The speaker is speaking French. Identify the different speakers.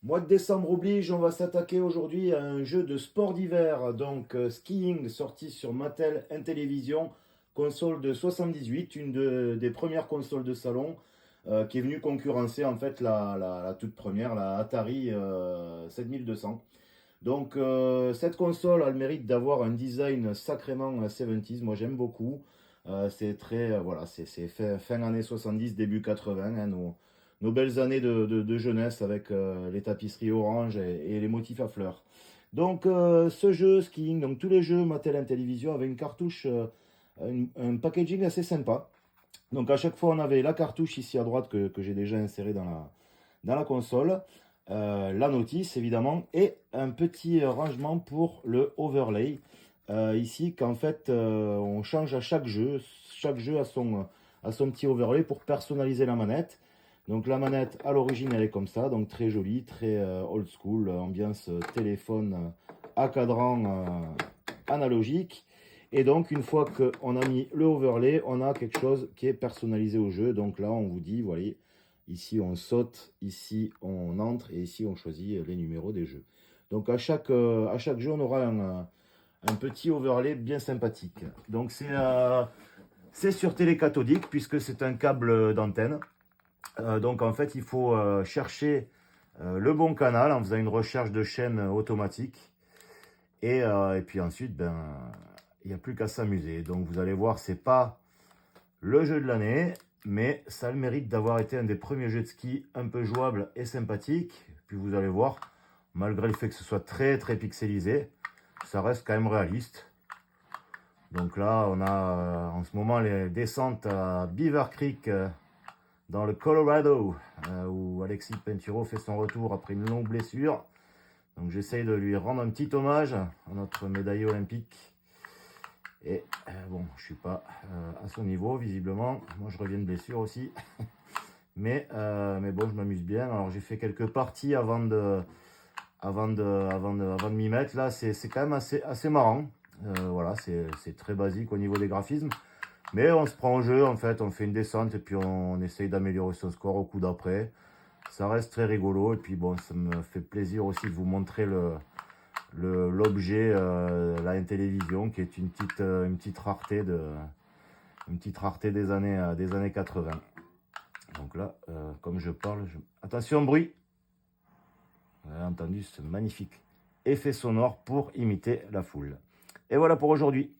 Speaker 1: Mois de décembre oblige, on va s'attaquer aujourd'hui à un jeu de sport d'hiver, donc skiing, sorti sur Mattel Intellivision, console de 78, des premières consoles de salon, qui est venue concurrencer en fait la toute première, la Atari 7200. Donc cette console a le mérite d'avoir un design sacrément 70s, moi j'aime beaucoup. C'est très, voilà, c'est fin années 70, début 80, hein, nos belles années de jeunesse avec les tapisseries orange et les motifs à fleurs. Donc ce jeu skiing, donc tous les jeux Mattel Intellivision avaient une cartouche, un packaging assez sympa. Donc à chaque fois on avait la cartouche ici à droite que j'ai déjà insérée dans la console, la notice évidemment, et un petit rangement pour le overlay. Ici, qu'en fait, on change à chaque jeu a son petit overlay pour personnaliser la manette. Donc la manette à l'origine elle est comme ça, donc très jolie, très old school, ambiance téléphone à cadran analogique. Et donc une fois qu'on a mis le overlay, on a quelque chose qui est personnalisé au jeu. Donc là on vous dit, voilà, ici on saute, ici on entre et ici on choisit les numéros des jeux. Donc à chaque jeu on aura un petit overlay bien sympathique. Donc c'est sur télé cathodique puisque c'est un câble d'antenne. Donc en fait il faut chercher le bon canal en faisant une recherche de chaîne automatique. Et puis ensuite, ben, il n'y a plus qu'à s'amuser. Donc vous allez voir, c'est pas le jeu de l'année, mais ça a le mérite d'avoir été un des premiers jeux de ski un peu jouable et sympathique. Puis vous allez voir, malgré le fait que ce soit très très pixelisé, ça reste quand même réaliste. Donc là, on a en ce moment les descentes à Beaver Creek dans le Colorado, où Alexis Pinturo fait son retour après une longue blessure. Donc j'essaye de lui rendre un petit hommage à notre médaillé olympique. Et bon, je suis pas à son niveau visiblement. Moi je reviens de blessure aussi. mais bon, je m'amuse bien. Alors j'ai fait quelques parties avant de m'y mettre. Là, c'est quand même assez marrant. Voilà, c'est très basique au niveau des graphismes. Mais on se prend au jeu, en fait, on fait une descente et puis on essaye d'améliorer son score au coup d'après. Ça reste très rigolo et puis bon, ça me fait plaisir aussi de vous montrer l'objet, la télévision, qui est une petite rareté des années 80. Donc là, comme je parle, attention bruit. Vous avez entendu ce magnifique effet sonore pour imiter la foule. Et voilà pour aujourd'hui.